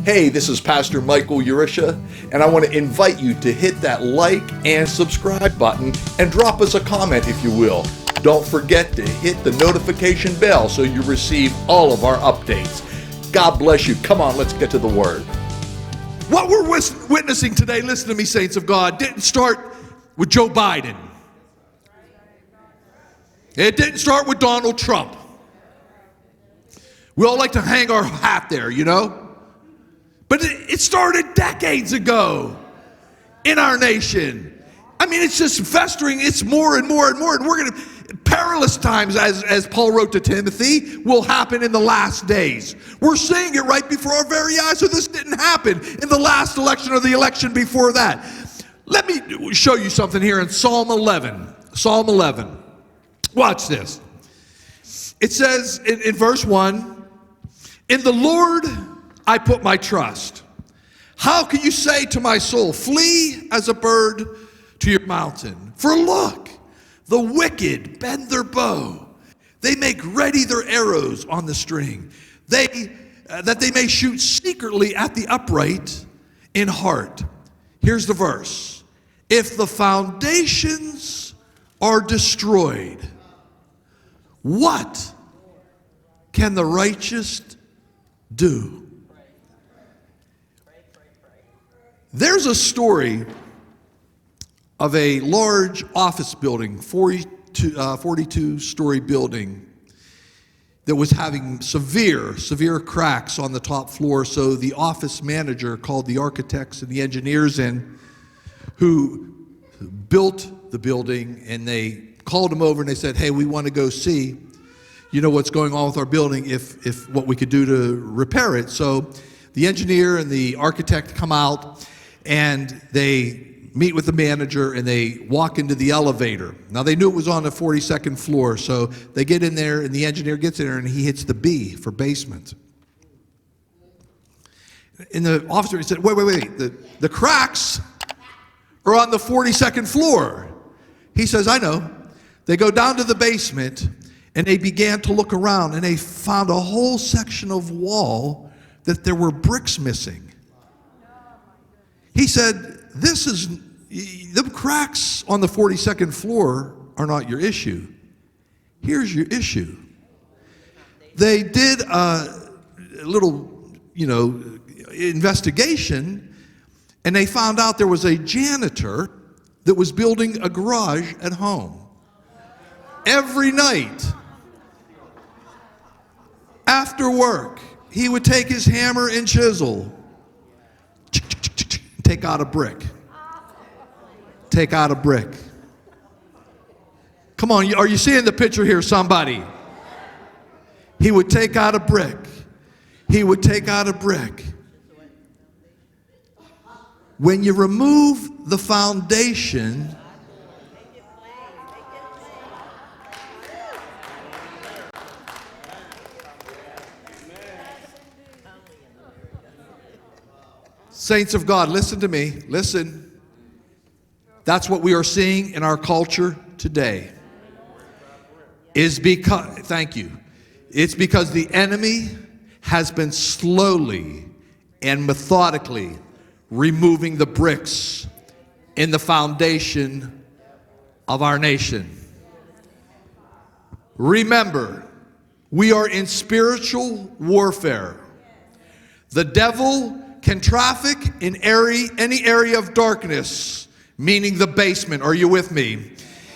Hey, this is Pastor Michael Urisha, and I want to invite you to hit that like and subscribe button and drop us a comment if you will. Don't forget to hit the notification bell so you receive all of our updates. God bless you. Come on, let's get to the Word. What we're witnessing today, listen to me, saints of God, didn't start with Joe Biden. It didn't start with Donald Trump. We all like to hang our hat there, you know? But it started decades ago in our nation. I mean, it's just festering. It's more and more and more. And we're going to, perilous times, as Paul wrote to Timothy, will happen in the last days. We're seeing it right before our very eyes. So this didn't happen in the last election or the election before that. Let me show you something here in Psalm 11. Psalm 11. Watch this. It says in verse 1, "In the Lord I put my trust. How can you say to my soul, flee as a bird to your mountain? For look, the wicked bend their bow. They make ready their arrows on the string. That they may shoot secretly at the upright in heart." Here's the verse. "If the foundations are destroyed, what can the righteous do?" There's a story of a large office building, 42-story building, that was having severe cracks on the top floor. So the office manager called the architects and the engineers in who built the building, and they called them over and they said, "Hey, we want to go see, you know, what's going on with our building, if what we could do to repair it." So the engineer and the architect come out and they meet with the manager and they walk into the elevator. Now they knew it was on the 42nd floor, so they get in there and the engineer gets in there and he hits the B for basement. And the officer said, wait, the cracks are on the 42nd floor. He says, "I know." They go down to the basement and they began to look around and they found a whole section of wall that there were bricks missing. He said, the cracks on the 42nd floor are not your issue. Here's your issue. They did a little, investigation, and they found out there was a janitor that was building a garage at home. Every night, after work, he would take his hammer and chisel, take out a brick. Take out a brick. Come on, are you seeing the picture here, somebody? He would take out a brick. He would take out a brick. When you remove the foundation, saints of God, listen to me. Listen. That's what we are seeing in our culture today. Thank you. It's because the enemy has been slowly and methodically removing the bricks in the foundation of our nation. Remember, we are in spiritual warfare. The devil can traffic in any area of darkness, meaning the basement. Are you with me?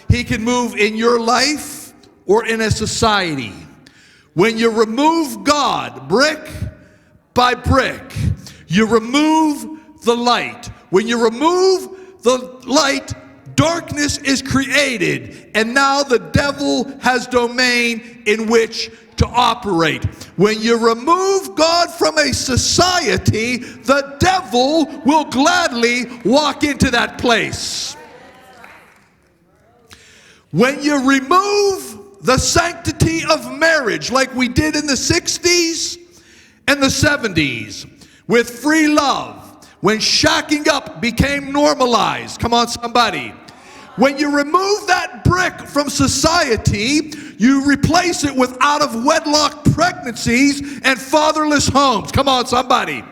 He can move in your life or in a society. When you remove God brick by brick, you remove the light. When you remove the light, darkness is created, and now the devil has domain in which to operate. When you remove God from a society, the devil will gladly walk into that place. When you remove the sanctity of marriage, like we did in the 60s and the 70s, with free love, when shacking up became normalized, come on somebody, when you remove that brick from society, you replace it with out-of-wedlock pregnancies and fatherless homes. Come on, somebody.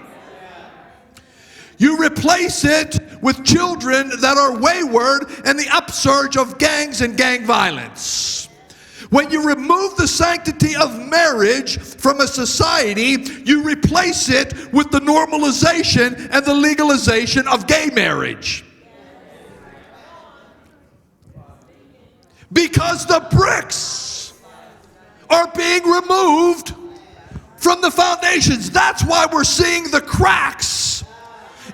You replace it with children that are wayward and the upsurge of gangs and gang violence. When you remove the sanctity of marriage from a society, you replace it with the normalization and the legalization of gay marriage. Because the bricks are being removed from the foundations. That's why we're seeing the cracks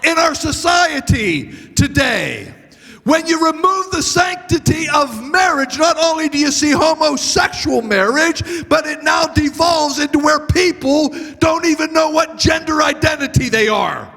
in our society today. When you remove the sanctity of marriage, not only do you see homosexual marriage, but it now devolves into where people don't even know what gender identity they are.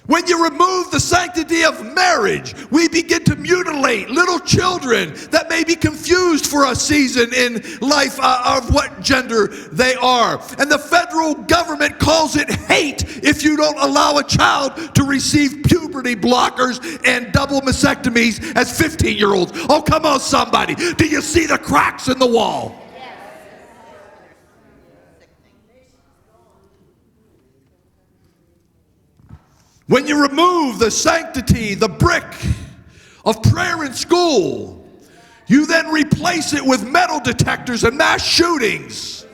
When you remove the sanctity of marriage, we begin to mutilate little children that may be confused for a season in life of what gender they are. And the federal government calls it hate if you don't allow a child to receive puberty blockers and double mastectomies as 15-year-olds. Oh, come on, somebody. Do you see the cracks in the wall? When you remove the sanctity, the brick of prayer in school, you then replace it with metal detectors and mass shootings.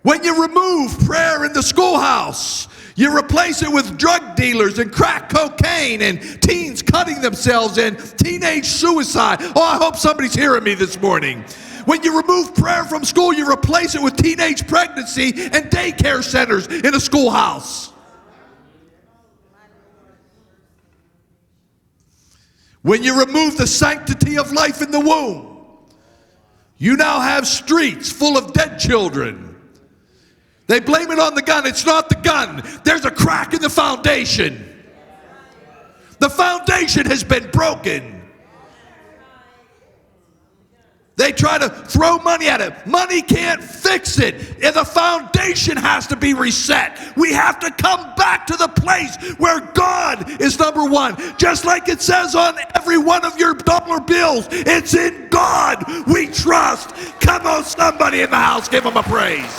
When you remove prayer in the schoolhouse, you replace it with drug dealers and crack cocaine and teens cutting themselves and teenage suicide. Oh, I hope somebody's hearing me this morning. When you remove prayer from school, you replace it with teenage pregnancy and daycare centers in a schoolhouse. When you remove the sanctity of life in the womb, you now have streets full of dead children. They blame it on the gun. It's not the gun. There's a crack in the foundation. The foundation has been broken. They try to throw money at it. Money can't fix it. And the foundation has to be reset. We have to come back to the place where God is number one. Just like it says on every one of your dollar bills, it's in God we trust. Come on, somebody in the house, give him a praise.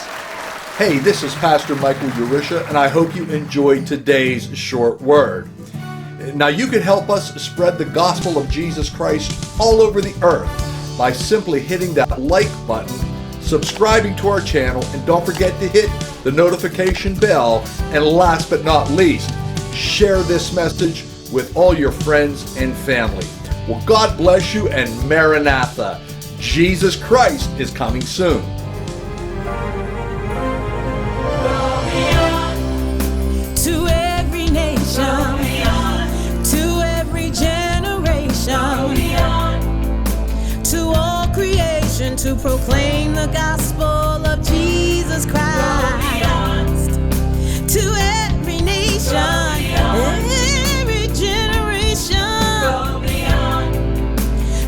Hey, this is Pastor Michael Urisha, and I hope you enjoyed today's short word. Now, you can help us spread the gospel of Jesus Christ all over the earth by simply hitting that like button, subscribing to our channel, and don't forget to hit the notification bell. And last but not least, share this message with all your friends and family. Well, God bless you, and Maranatha. Jesus Christ is coming soon. To every nation, to every generation, to all creation, to proclaim the gospel of Jesus Christ. To every nation, every generation,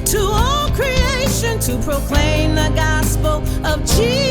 to all creation, to proclaim the gospel of Jesus.